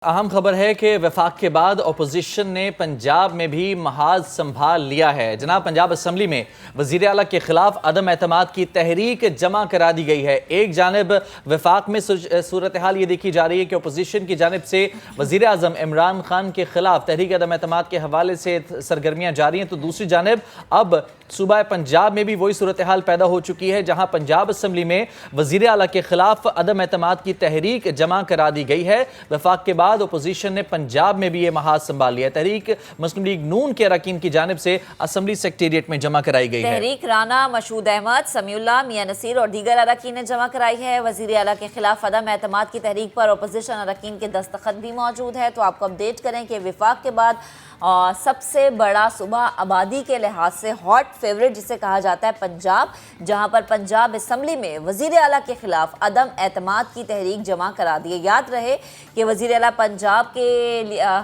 अहम खबर है कि वफाक के बाद अपोजिशन ने पंजाब में भी महाज संभाल लिया है। जनाब, पंजाब असम्बली में वज़ीर आला के खिलाफ अदम एतमाद की तहरीक जमा करा दी गई है। एक जानब वफाक में सूरत हाल ये देखी जा रही है कि अपोजिशन की जानब से वज़ीर आज़म इमरान खान के खिलाफ तहरीक अदम एतमाद के हवाले से सरगर्मियाँ जारी हैं, तो दूसरी जानब अब सूबा पंजाब में भी वही सूरत हाल पैदा हो चुकी है, जहाँ पंजाब असम्बली में वज़ीर आला के खिलाफ अदम एतमाद की तहरीक जमा करा दी गई है। वफाक के बाद अपोजिशन ने पंजाब में भी ये महाज संभाल लिया। तहरीक मुस्लिम लीग नून के अरकान की जानिब से असम्बली सेक्रेटेरिएट में जमा कराई गई है। तहरीक राना, मशहूद अहमद, समीउल्लाह, मियां नसीर और दीगर अरकान ने जमा कराई है। वज़ीर आला के खिलाफ अदम एतमाद की तहरीक पर अपोजिशन अरकान के दस्तखत भी मौजूद है। तो आपको अपडेट करें कि वफाक के बाद सबसे बड़ा सूबा आबादी के लिहाज से हॉट फेवरेट जिसे कहा जाता है पंजाब, जहां पर पंजाब असम्बली में वज़ीर आला के खिलाफ अदम एतमाद की तहरीक जमा करा दी है। याद रहे कि वज़ीर आला पंजाब के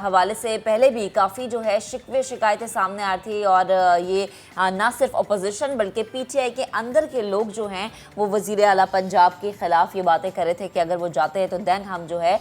हवाले से पहले भी काफ़ी जो है शिकवे शिकायतें सामने आ रही थी और ये ना सिर्फ अपोजिशन बल्कि PTI के अंदर के लोग जो हैं वो वज़ीर आला पंजाब के ख़िलाफ़ ये बातें कर रहे थे कि अगर वो जाते हैं तो देन हम जो है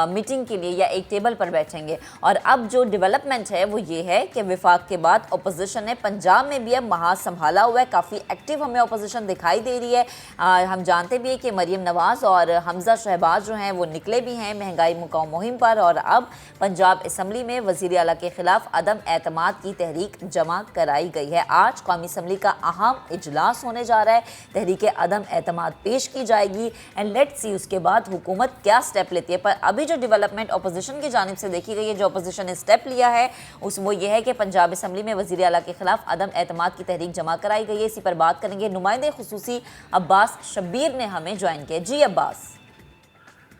मीटिंग के लिए या एक टेबल पर बैठेंगे। और अब जो डेवलपमेंट है वो ये है कि वफाक के बाद अपोजिशन ने पंजाब में भी अब महाज संभाला हुआ है। काफ़ी एक्टिव हमें अपोजिशन दिखाई दे रही है। हम जानते भी हैं कि मरीम नवाज़ और हमजा शहबाज जो हैं वो निकले भी हैं महंगाई मुकाम मुहिम पर, और अब पंजाब असम्बली में वज़ीर आला के खिलाफ अदम एतमाद की तहरीक जमा कराई गई है। आज कौमी असम्बली का अहम इजलास होने जा रहा है, तहरीक अदम एतमाद पेश की जाएगी एंड लेट्स सी उसके बाद हुकूमत क्या स्टेप लेती है। पर अभी जो डेवलपमेंट अपोजिशन की जानिब से देखी गई है, जो अपोजिशन ने स्टेप लिया है उस वो ये है कि पंजाब असम्बली में वज़ीर आला के खिलाफ अदम एतमाद की तहरीक जमा कराई गई है। इसी पर बात करेंगे, नुमाइंदे खुसूसी अब्बास शब्बीर ने हमें ज्वाइन किया। जी अब्बास।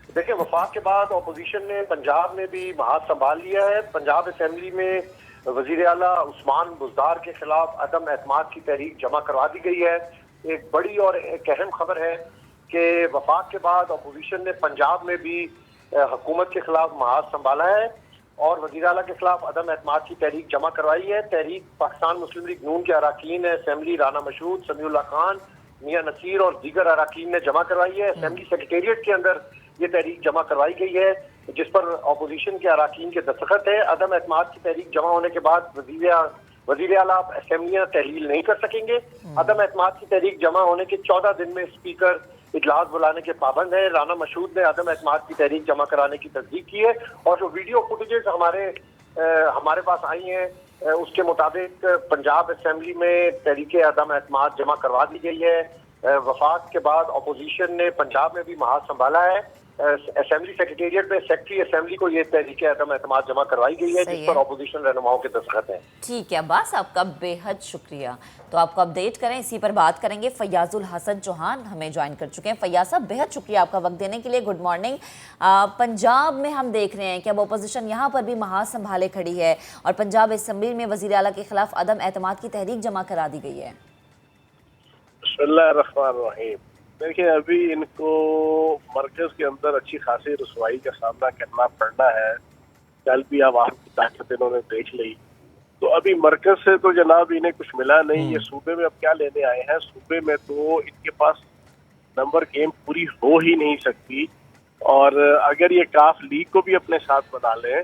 देखिए, वफाक के बाद अपोजिशन ने पंजाब में भी महाज संभाल लिया है। पंजाब असम्बली में वज़ीर आला उस्मान बुज़दार के खिलाफ अदम एतमाद की तहरीक जमा करवा दी गई है। एक बड़ी और एक अहम खबर है कि वफाक के बाद अपोजिशन ने पंजाब में भी हुकूमत के खिलाफ महाज संभाला है और वज़ीर आला के खिलाफ अदम एतमाद की तहरीक जमा करवाई है। तहरीक पाकिस्तान मुस्लिम लीग नून के अरकान असम्बली राना मशहूद, समीउल्लाह खान, मियां नसीर और दीगर अरकान ने जमा करवाई है। असम्बली सेक्रेटेरिएट के अंदर ये तहरीक जमा करवाई गई है जिस पर अपोजिशन के अरकान के दस्तखत है। अदम एतमाद की तहरीक जमा होने के बाद वज़ीर आला असम्बलियां तहलील नहीं कर सकेंगे। अदम एतमाद की तहरीक जमा होने के 14 दिन में स्पीकर इजलास बुलाने के पाबंद है। राना मशहूद ने अदम एतमाद की तहरीक जमा कराने की तस्दीक की है और जो वीडियो फुटेजेस हमारे पास आई हैं उसके मुताबिक पंजाब असम्बली में तहरीक अदम एतमाद जमा करवा दी गई है। वफाक के बाद अपोजिशन ने पंजाब में भी महाज संभाला है। असेंबली सेक्रेटेरिएट में सेक्रेटरी असेंबली को ये तहरीक अदम एतमाद जमा करवाई गई है जिस पर अपोजिशन रहनुमाओं के दस्तखत हैं। ठीक है अब्बास, आपका बेहद शुक्रिया। तो आपको अपडेट करें, इसी पर बात करेंगे। फयाजुल हसन चौहान हमें ज्वाइन कर चुके हैं। फयाज साहब, बेहद शुक्रिया आपका वक्त देने के लिए। Good morning. पंजाब में हम देख रहे हैं कि अब अपोजिशन यहाँ पर भी महाज संभाले खड़ी है और पंजाब असम्बली में वज़ीर आला के खिलाफ अदम एतमाद की तहरीक जमा करा दी गई है। बिस्मिल्लाहिर्रहमानिर्रहीम। देखिए, अभी इनको मरकज के अंदर अच्छी खासी रसवाई का सामना करना पड़ना है। कल भी आवाम की ताकत इन्होंने देख ली, तो अभी मरकज से तो जनाब इन्हें कुछ मिला नहीं। ये सूबे में अब क्या लेने आए हैं? सूबे में तो इनके पास नंबर गेम पूरी हो ही नहीं सकती और अगर ये काफ लीग को भी अपने साथ बना लें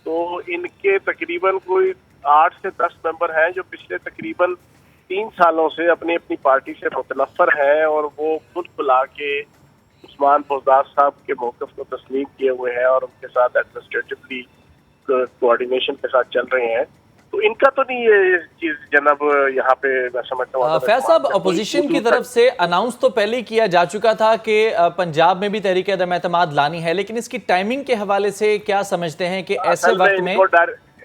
तो इनके तकरीबन कोई 8 से 10 मेंबर हैं जो पिछले तकरीबन 3 सालों से अपनी अपनी पार्टी से मुतनफ़र हैं और वो खुद बुला के उस्मान बुज़दार साहब के मौक़िफ़ को तस्लीम किए हुए हैं और उनके साथ एडमिनिस्ट्रेटिवली कोऑर्डिनेशन के साथ चल रहे हैं। तो इनका तो नहीं ये चीज़ जनाब यहाँ पे मैं समझता हूँ। फैज साहब, अपोजिशन की तरफ से अनाउंस तो पहले ही किया जा चुका था कि पंजाब में भी तहरीक अदम एतमाद लानी है, लेकिन इसकी टाइमिंग के हवाले से क्या समझते हैं कि ऐसे वक्त में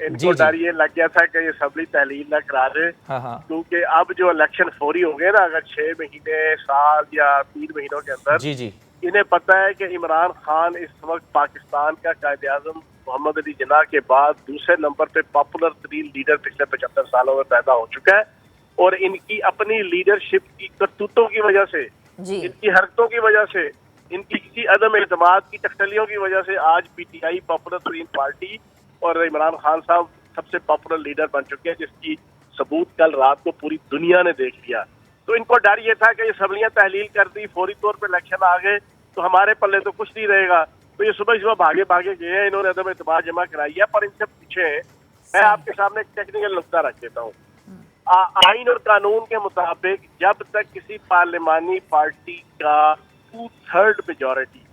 इनको डर ये लग गया था कि ये असम्बली तहलील न करा दे, क्योंकि अब जो इलेक्शन फौरी हो गए ना, अगर 6 महीने, साल या 3 महीनों के अंदर इन्हें पता है कि इमरान खान इस वक्त पाकिस्तान का कायद-ए-आज़म मोहम्मद अली जिन्ना के बाद दूसरे नंबर पे पॉपुलर तरीन लीडर पिछले 75 सालों में पैदा हो चुका है और इनकी अपनी लीडरशिप की करतूतों की वजह से, इनकी हरकतों की वजह से, इनकी किसी अदम एतमाद की टकटलियों की वजह से आज PTI पॉपुलर तरीन पार्टी और इमरान खान साहब सबसे पॉपुलर लीडर बन चुके हैं, जिसकी सबूत कल रात को पूरी दुनिया ने देख लिया। तो इनको डर ये था कि ये असम्बलियां तहलील कर दी, फौरी तौर पे इलेक्शन आ गए तो हमारे पल्ले तो कुछ नहीं रहेगा। तो ये सुबह सुबह भागे भागे गए हैं, इन्होंने अदम एतमाद जमा कराई है। पर इनसे पूछे, मैं आपके सामने एक टेक्निकल नुक्ता रख देता हूँ। आइन और कानून के मुताबिक जब तक किसी पार्लिमानी पार्टी का 2/3 मेजॉरिटी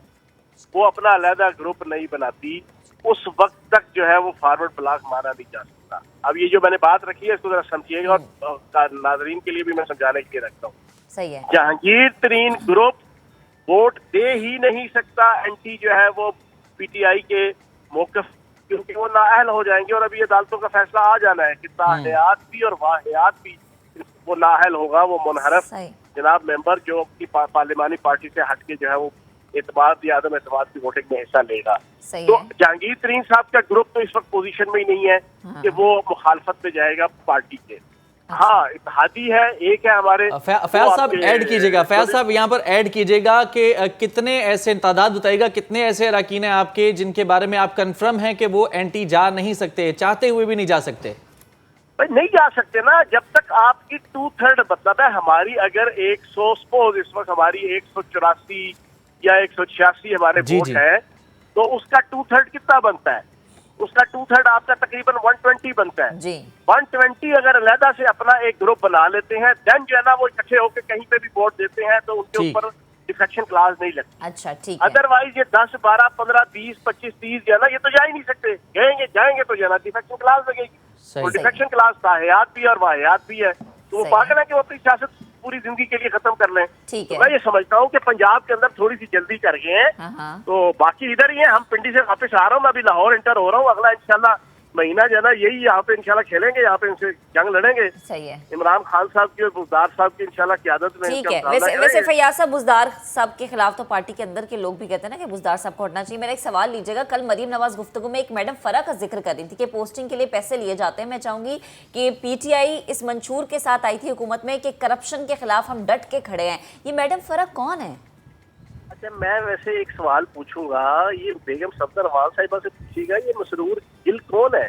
वो अपना अलहदा ग्रुप नहीं बनाती, उस वक्त तक जो है वो फॉरवर्ड ब्लॉक माना नहीं जा सकता। अब ये जो मैंने बात रखी है इसको जरा समझिएगा, और नाजरीन के लिए भी मैं समझाने के लिए रखता हूँ। सही है। जहांगीर तरीन ग्रुप वोट दे ही नहीं सकता एंटी जो है वो पीटीआई के मौकफ, क्योंकि वो नाअहल हो जाएंगे। और अभी अदालतों का फैसला आ जाना है कि ताहयात भी और वाहियात भी वो नाअहल होगा, वो मुनहरफ जनाब मेंबर जो की पार्लिमानी पार्टी से हटके जो है वो एतमाद या अदम एतमाद की वोटिंग में हिस्सा लेगा। तो जहांगीर तरीन साहब का ग्रुप तो इस वक्त पोजीशन में ही नहीं है कि वो मुखालफत में जाएगा पार्टी के। हाँ, इत्तेहादी है, एक है हमारे। फयाज साहब ऐड कीजिएगा, फयाज साहब यहाँ पर ऐड कीजिएगा कि कितने ऐसे तादाद बताइएगा, कितने ऐसे अरकान हैं आपके जिनके बारे में आप कंफर्म हैं कि वो एंटी जा नहीं सकते, चाहते हुए भी नहीं जा सकते? भाई नहीं जा सकते ना, जब तक आपकी 2/3 मतलब है हमारी, अगर 100 सपोज इस वक्त हमारी 184 या 186 हमारे वोट है, तो उसका 2/3 कितना बनता है? उसका 2/3 आपका तकरीबन 120 बनता है जी। 120 अगर अलहदा से अपना एक ग्रुप बना लेते हैं, देन जो है ना वो इकट्ठे होकर कहीं पे भी वोट देते हैं तो उनके ऊपर डिफेक्शन क्लास नहीं लगती। अच्छा, ठीक है। अदरवाइज ये 10, 12, 15, 20, 25, 30 जो है ना, ये तो जा ही नहीं सकते। जाएंगे तो जो है ना डिफेक्शन क्लास लगेगी। तो डिफेक्शन क्लास ताहयात भी और वाहियात भी है, तो वो पागल है कि वो अपनी सियासत पूरी जिंदगी के लिए खत्म कर लें। ठीक है। तो मैं ये समझता हूँ कि पंजाब के अंदर थोड़ी सी जल्दी कर गए हैं, तो बाकी इधर ही है। हम पिंडी से वापस आ रहा हूँ, मैं अभी लाहौर इंटर हो रहा हूँ। अगला इंशाल्लाह महीना जो है ना यही यहाँ पे इंशाल्लाह खेलेंगे, यहाँ पे इनसे जंग लड़ेंगे। सही है। इमरान खान साहब की और बुज़दार साहब की इंशाल्लाह क़यादत में। ठीक है। वैसे फैयाज साहब बुज़दार साहब के खिलाफ तो पार्टी के अंदर के लोग भी कहते हैं ना कि बुज़दार साहब को हटना चाहिए। मेरा एक सवाल लीजिएगा, कल मरीम नवाज गुफ्तगू में एक मैडम फरा का जिक्र कर रही थी कि पोस्टिंग के लिए पैसे लिए जाते हैं। मैं चाहूंगी कि पीटीआई इस मंशूर के साथ आई थी हुकूमत में कि करप्शन के खिलाफ हम डट के खड़े हैं, ये मैडम फरा कौन है? अच्छा, मैं वैसे एक सवाल पूछूंगा, ये बेगम सफदर अवान साहिबा से पूछिएगा, ये मसरूर गिल कौन है?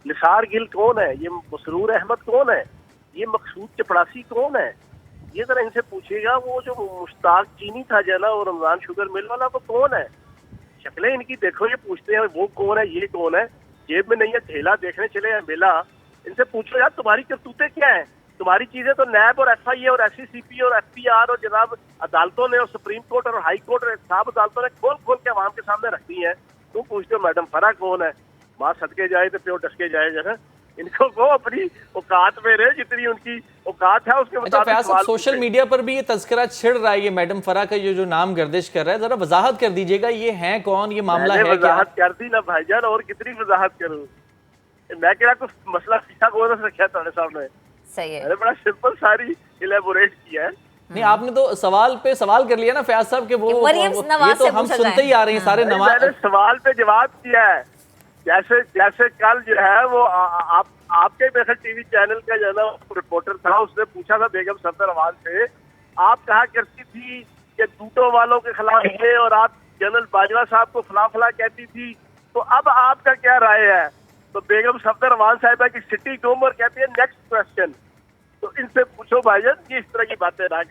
निसार गिल कौन है? ये मसरूर अहमद कौन है? ये मकसूद चपड़ासी कौन है? ये जरा इनसे पूछिएगा। वो जो मुश्ताक चीनी था जो ना, वो रमजान शुगर मिल वाला, वो कौन है? शक्लें इनकी देखो, ये पूछते हैं वो कौन है, ये कौन है। जेब में नहीं है, ठेला देखने चले हैं मेला। इनसे पूछो यार तुम्हारी करतूतें क्या है? तुम्हारी चीजें तो नैब और FIA और SCCP और FPR और जनाब अदालतों ने और सुप्रीम कोर्ट और हाई कोर्ट और साहब अदालतों ने खोल खोल के आवाम के सामने रख दी है। तुम पूछते हो मैडम फरा कौन है? माँ सदके जाए तो प्यो डसके जाए। जो है इनको वो अपनी औकात में रहे, जितनी उनकी औकात है उसके मुताबिक। सोशल मीडिया पर भी ये तस्करा छिड़ रहा है, ये मैडम फरा का ये जो नाम गर्दिश कर रहा है, जरा वजाहत कर दीजिएगा, ये है कौन, ये मामला है क्या? वजाहत कर दी ना भाईजान, और कितनी वजाहत करूं मैं? क्या कुछ मसला सीखा को रखा तुम्हारे सामने? सही है, अरे बड़ा सिंपल सारी इलेबोरेट किया है। नहीं, आपने तो सवाल पे सवाल कर लिया ना फयाज साहब के, वो ये तो हम सुनते ही आ रहे हैं सारे नवाज। मैंने सवाल पे जवाब किया है। जैसे कल जो है वो आपके मेरे टीवी चैनल का जो है ना रिपोर्टर था, उसने पूछा था बेगम सफदर अवान से, आप कहा करती थी कि दूटों वालों के खिलाफ है और आप जनरल बाजवा साहब को फला फला कहती थी, तो अब आपका क्या राय है? तो बेगम सफदर अवान साहिबा की सिटी डोमर कहती है नेक्स्ट क्वेश्चन। तो इनसे पूछो भाईजान कि इस तरह की बातें ना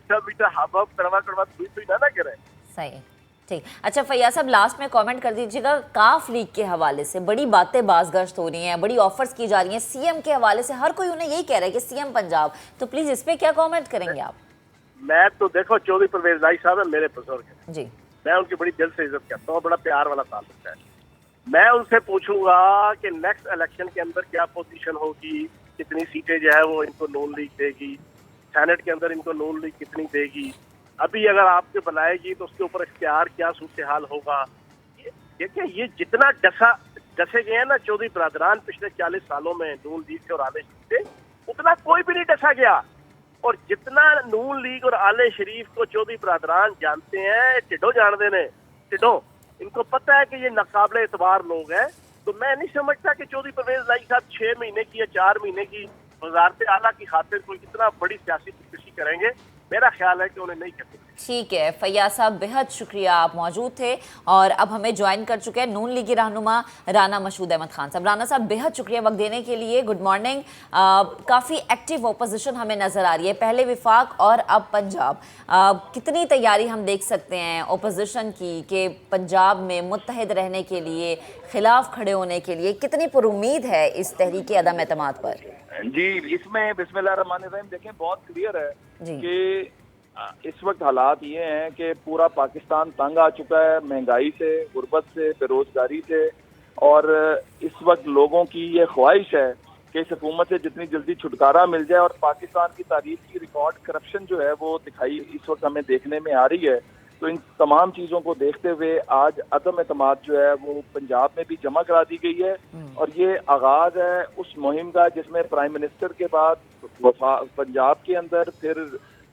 कड़वा ना करें। सही है, ठीक। अच्छा फैयाज साहब, लास्ट में कमेंट कर दीजिएगा, काफ लीग के हवाले से बड़ी बातें बाज़गश्त हो रही हैं, बड़ी ऑफर्स की जा रही हैं सीएम के हवाले से, हर कोई उन्हें यही कह रहा है कि सीएम पंजाब, तो प्लीज इस पे क्या कमेंट करेंगे आप? मैं तो देखो चौधरी परवेज लाई साहब है मेरे बुजुर्ग जी, मैं उनकी बड़ी दिल से इज्जत करता हूँ, बड़ा प्यार वाला ताल्लुक है। मैं उनसे पूछूंगा कि नेक्स्ट इलेक्शन के अंदर क्या पोजीशन होगी, कितनी सीटें जो है वो इनको नून लीग देगी, सेनेट के अंदर इनको नून लीग कितनी देगी, अभी अगर आपके बनाएगी तो उसके ऊपर इख्तियार क्या सूरत हाल होगा। देखिए ये जितना डसे गए हैं ना चौधरी बरादरान पिछले 40 सालों में नून लीग से और आले शरीफ से, उतना कोई भी नहीं डसा गया। और जितना नून लीग और आले शरीफ को चौधरी बरादरान जानते हैं, टिड्डो जान देने टिड्डो, इनको पता है कि ये नाकाबिले एतबार लोग हैं। तो मैं नहीं समझता कि चौधरी परवेज लाई साहब 6 महीने की या 4 महीने की वजारत आला की खातिर कोई इतना बड़ी सियासी खुदकुशी करेंगे। मेरा ख्याल है कि उन्हें नहीं करते। ठीक है फैयाज साहब, बेहद शुक्रिया, आप मौजूद थे। और अब हमें ज्वाइन कर चुके हैं नून लीगी रहनुमा राना मशहूद अहमद खान साहब। राना साहब, बेहद शुक्रिया वक्त देने के लिए। Good morning. काफ़ी एक्टिव ओपोजिशन हमें नज़र आ रही है, पहले विफाक और अब पंजाब। कितनी तैयारी हम देख सकते हैं ओपोजिशन की कि पंजाब में मुत्तहिद रहने के लिए, खिलाफ खड़े होने के लिए, कितनी पुरुमीद है इस तहरीक अदम एतमाद पर? जी, इसमें बिस्मिल्लाहिर्रहमानिर्रहीम देखें, बहुत क्लियर है जी। कि इस वक्त हालात ये हैं कि पूरा पाकिस्तान तंग आ चुका है, महंगाई से, गुर्बत से, बेरोजगारी से। और इस वक्त लोगों की ये ख्वाहिश है कि इस हुकूमत से जितनी जल्दी छुटकारा मिल जाए। और पाकिस्तान की तारीख की रिकॉर्ड करप्शन जो है वो दिखाई इस वक्त हमें देखने में आ रही है। तो इन तमाम चीज़ों को देखते हुए आज अदम एतमाद जो है वो पंजाब में भी जमा करा दी गई है। और ये आगाज़ है उस मुहिम का जिसमें प्राइम मिनिस्टर के बाद पंजाब के अंदर फिर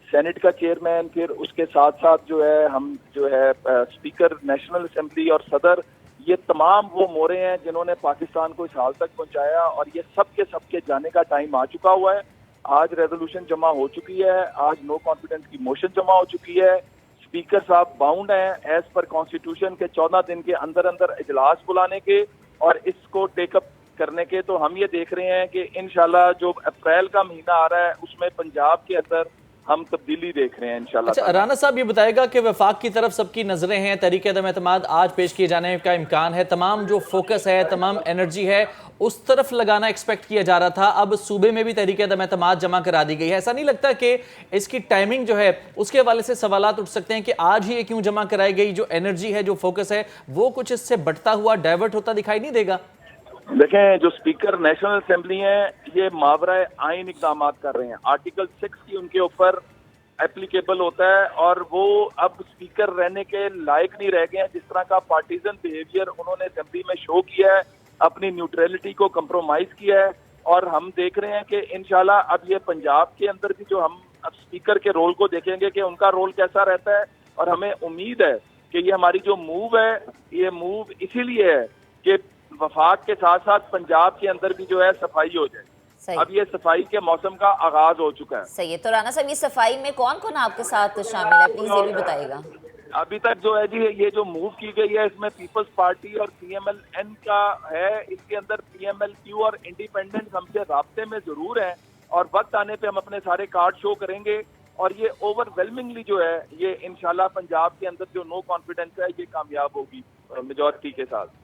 सेनेट का चेयरमैन, फिर उसके साथ साथ जो है हम जो है स्पीकर नेशनल असेंबली और सदर, ये तमाम वो मोरे हैं जिन्होंने पाकिस्तान को इस हाल तक पहुंचाया। और ये सबके जाने का टाइम आ चुका हुआ है। आज रेजोल्यूशन जमा हो चुकी है, आज नो कॉन्फिडेंस की मोशन जमा हो चुकी है। स्पीकर साहब बाउंड हैं एज पर कॉन्स्टिट्यूशन के 14 दिन के अंदर अंदर इजलास बुलाने के और इसको टेकअप करने के। तो हम ये देख रहे हैं कि इंशाल्लाह जो अप्रैल का महीना आ रहा है उसमें पंजाब के अंदर हम तब्दीली देख रहे हैं इंशाल्लाह। अच्छा राना साहब, ये बताएगा कि वफाक की तरफ सबकी नजरें हैं, तहरीक अदम एतमाद आज पेश किए जाने का इम्कान है, तमाम जो फोकस है, तमाम एनर्जी है उस तरफ लगाना एक्सपेक्ट किया जा रहा था। अब सूबे में भी तहरीक अदम एतमाद जमा करा दी गई है। ऐसा नहीं लगता कि इसकी टाइमिंग जो है उसके हवाले से सवालात उठ सकते हैं कि आज ही ये क्यों जमा कराई गई? जो एनर्जी है, जो फोकस है, वो कुछ इससे बढ़ता हुआ, डाइवर्ट होता दिखाई नहीं देगा? देखें, जो स्पीकर नेशनल असेंबली हैं ये मावरा आइन इकदाम कर रहे हैं। आर्टिकल 6 की उनके ऊपर एप्लीकेबल होता है और वो अब स्पीकर रहने के लायक नहीं रह गए हैं। जिस तरह का पार्टीजन बिहेवियर उन्होंने असेंबली में शो किया है, अपनी न्यूट्रलिटी को कंप्रोमाइज किया है। और हम देख रहे हैं कि इंशाल्लाह अब ये पंजाब के अंदर भी जो हम अब स्पीकर के रोल को देखेंगे कि उनका रोल कैसा रहता है। और हमें उम्मीद है कि ये हमारी जो मूव है, ये मूव इसीलिए है कि वफाक के साथ साथ पंजाब के अंदर भी जो है सफाई हो जाए। अब ये सफाई के मौसम का आगाज हो चुका है। सही है। तो राना साहब, ये सफाई में कौन कौन आपके साथ शामिल है, प्लीज ये भी बताइएगा। अभी तक जो है जी ये जो मूव की गई है इसमें पीपल्स पार्टी और PMLN का है। इसके अंदर PMLQ और इंडिपेंडेंट हमसे राब्ते में जरूर है और वक्त आने पे हम अपने सारे कार्ड शो करेंगे। और ये ओवरवेलमिंगली जो है ये इंशाल्लाह पंजाब के अंदर जो नो कॉन्फिडेंस है ये कामयाब होगी मेजॉरिटी के साथ।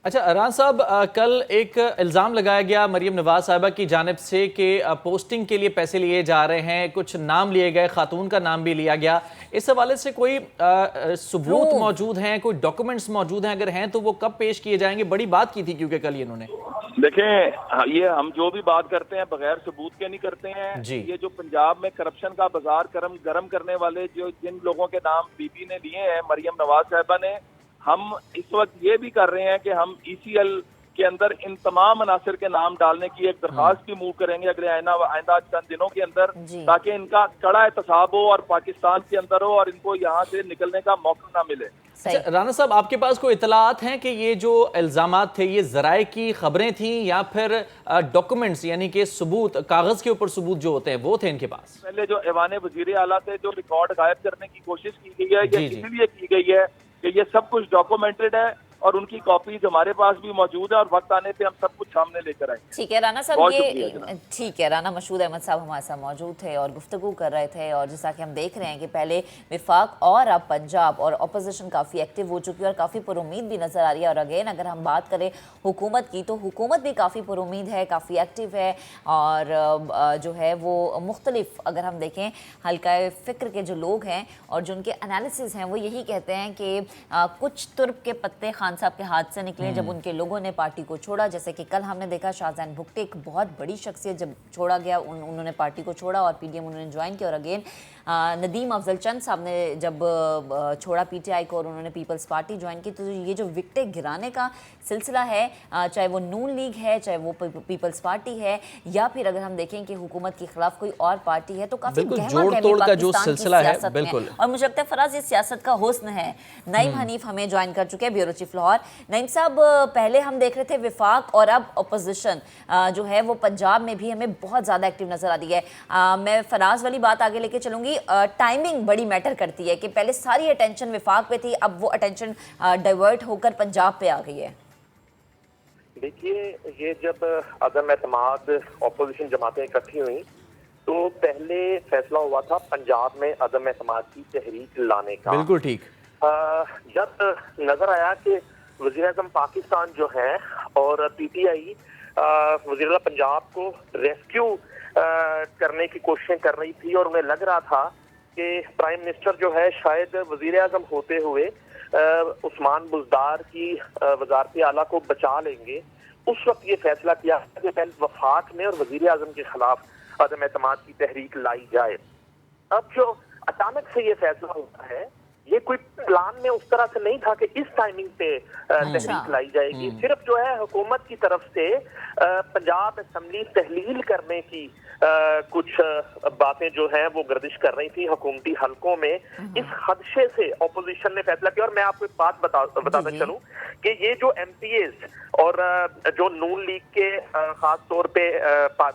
अच्छा राना साहब, कल एक इल्ज़ाम लगाया गया मरियम नवाज साहिबा की जानिब से कि पोस्टिंग के लिए पैसे लिए जा रहे हैं, कुछ नाम लिए गए, खातून का नाम भी लिया गया। इस हवाले से कोई सबूत मौजूद हैं, कोई डॉक्यूमेंट्स मौजूद हैं? अगर हैं तो वो कब पेश किए जाएंगे? बड़ी बात की थी क्योंकि कल इन्होंने। देखें, ये हम जो भी बात करते हैं बगैर सबूत के नहीं करते हैं जी। ये जो पंजाब में करप्शन का बाजार गरम करने वाले जो जिन लोगों के नाम बीबी ने लिए हैं, मरियम नवाज साहिबा ने, हम इस वक्त ये भी कर रहे हैं कि हम ECL के अंदर इन तमाम अनासर के नाम डालने की एक दरखास्त भी मूव करेंगे अगले आइंदा चंद दिनों के अंदर, ताकि इनका कड़ा एहतसाब हो और पाकिस्तान के अंदर हो और इनको यहाँ से निकलने का मौका ना मिले। अच्छा, राना साहब, आपके पास कोई इतलात हैं कि ये जो इल्जामात थे ये ज़राए की खबरें थी या फिर डॉक्यूमेंट्स यानी कि सबूत, कागज के ऊपर सबूत जो होते हैं वो थे इनके पास? पहले जो ऐवान वज़ीर आला से जो रिकॉर्ड गायब करने की कोशिश की गई है ये इसलिए की गई है कि ये सब कुछ डॉक्यूमेंटेड है और उनकी कॉपीज हमारे पास भी मौजूद है और वक्त आने पे हम सब कुछ सामने लेकर आएंगे। ठीक है राना साहब, ये ठीक है। राना मशहूद अहमद साहब हमारे साथ मौजूद थे और गुफ्तगू कर रहे थे। और जैसा कि हम देख रहे हैं कि पहले विफाक और अब पंजाब और अपोजिशन काफ़ी एक्टिव हो चुकी है और काफ़ी पुरुमीद भी नज़र आ रही है। और अगेन अगर हम बात करें हुकूमत की तो हुकूमत भी काफ़ी पुरुमीद है, काफ़ी एक्टिव है और जो है वो मुख्तलिफ, अगर हम देखें हल्का फ़िक्र के जो लोग हैं और जो उनके एनालिसिस हैं वो यही कहते हैं कि कुछ तुर्क के पत्ते खान साहब के हाथ से निकले जब उनके लोगों ने पार्टी को छोड़ा। जैसे कि कल हमने देखा शाहजहान भुट्टो, एक बहुत बड़ी शख्सियत, जब छोड़ा गया उन्होंने पार्टी को छोड़ा और PDM उन्होंने ज्वाइन किया। और अगेन नदीम अफजल चंद साहब ने जब छोड़ा PTI को और उन्होंने पीपल्स पार्टी ज्वाइन की। तो ये जो विकटें गिराने का सिलसिला है, चाहे वो नून लीग है, चाहे वो पीपल्स पार्टी है, या फिर अगर हम देखें कि हुकूमत के खिलाफ कोई और पार्टी है, तो काफी जोड़ का जो सिलसिला है बिल्कुल। और मुझे लगता है फराज ये सियासत का हुस्न है। नईम हनीफ हमें ज्वाइन कर चुके हैं, ब्यूरो चीफ लाहौर। नईम साहब, पहले हम देख रहे थे विफाक और अब अपोजिशन जो है वो पंजाब में भी हमें बहुत ज़्यादा एक्टिव नजर आ रही है। मैं फराज वाली बात आगे लेके चलूंगी टाइमिंग बड़ी मैटर करती है कि पहले सारी अटेंशन विफाक पे थी, अब वो अटेंशन डाइवर्ट होकर पंजाब पे आ गई है। देखिए, ये जब अदम एतमाद ऑपोजिशन जमातें इकट्ठी हुई तो पहले फैसला हुआ था पंजाब में अदम एतमाद की तहरीक लाने का। बिल्कुल ठीक। जब नजर आया कि वज़ीर आज़म पाकिस्तान जो है और पीटीआई वज़ीर आला पंजाब को रेस्क्यू करने की कोशिशें कर रही थी और उन्हें लग रहा था कि प्राइम मिनिस्टर जो है शायद वज़ीर आज़म होते हुए उस्मान बुज़दार की वज़ारत आला को बचा लेंगे, उस वक्त ये फैसला किया कि पहले वफाक में और वज़ीर आज़म के खिलाफ अदम एतमाद की तहरीक लाई जाए। अब जो अचानक से ये फैसला होता है, ये कोई प्लान में उस तरह से नहीं था कि इस टाइमिंग पे तहरीक लाई जाएगी। सिर्फ जो है हुकूमत की तरफ से पंजाब असेंबली तहलील करने की कुछ बातें जो हैं वो गर्दिश कर रही थी हुकूमती हलकों में। इस खदशे से ऑपोजिशन ने फैसला किया। और मैं आपको एक बात बताता चलूं कि ये जो एमपीएस और जो नून लीग के खास तौर पे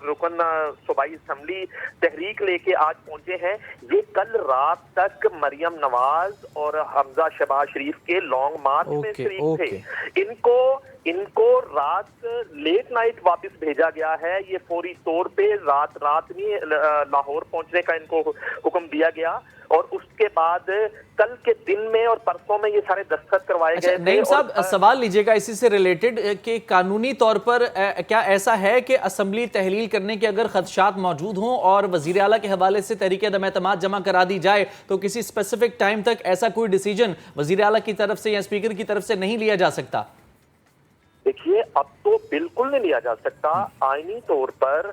रुकन सूबाई असेंबली तहरीक लेके आज पहुंचे हैं, ये कल रात तक मरियम नवाज और हमजा शहबाज शरीफ के लॉन्ग मार्च में शरीक थे। इनको रात लेट नाइट वापस भेजा गया है। ये फौरी तौर पे रात में लाहौर पहुंचने का इनको हुक्म दिया गया और उसके बाद कल के दिन में और परसों में ये सारे दस्तखत करवाए गए। नईम साहब, सवाल लीजिएगा इसी से रिलेटेड कि कानूनी तौर पर क्या ऐसा है कि असेंबली तहलील करने के अगर खदशात मौजूद हों और वजीर आला के हवाले से तहरीक अदम एतमाद जमा करा दी जाए तो किसी स्पेसिफिक टाइम तक ऐसा कोई डिसीजन वजीर आला की तरफ से या स्पीकर की तरफ से नहीं लिया जा सकता? देखिए, अब तो बिल्कुल नहीं लिया जा सकता। आईनी तौर पर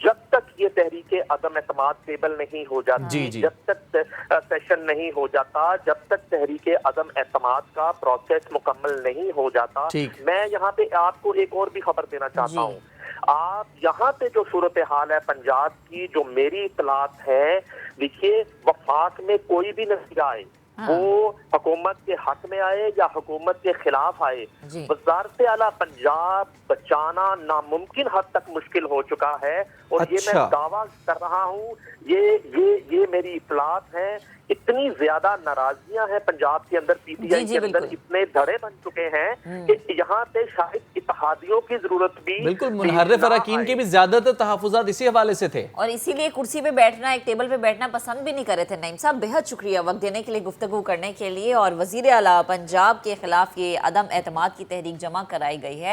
जब तक ये तहरीके अदम एतमाद टेबल नहीं हो जाती, जब तक सेशन नहीं हो जाता, जब तक तहरीके अदम एतमाद का प्रोसेस मुकम्मल नहीं हो जाता। मैं यहाँ पे आपको एक और भी खबर देना चाहता हूँ। आप यहाँ पे जो सूरत हाल है पंजाब की, जो मेरी इतलात है, देखिए वफाक में कोई भी नतीजा आए, वो हुकूमत के हक में आए या हुकूमत के खिलाफ आए, वज़ारत आला पंजाब बचाना नामुमकिन हद तक मुश्किल हो चुका है। और ये मैं दावा कर रहा हूँ, ये मेरी इतलात है। इतनी ज्यादा नाराजगियां हैं पंजाब के अंदर, पीटीआई के अंदर इतने धड़े बन चुके हैं कि यहाँ पे शायद इत्तेहादियों की जरूरत भी बिल्कुल मुनहर्रिफ अरकान के भी ज्यादातर तहफ़्फ़ुज़ात इसी हवाले से थे और इसीलिए कुर्सी पे बैठना, एक टेबल पे बैठना पसंद भी नहीं कर रहे थे। नईम साहब, बेहद शुक्रिया वक्त देने के लिए, गुफ्तगू करने के लिए। और वज़ीर आला पंजाब के खिलाफ ये अदम एतमाद की तहरीक जमा कराई गई है।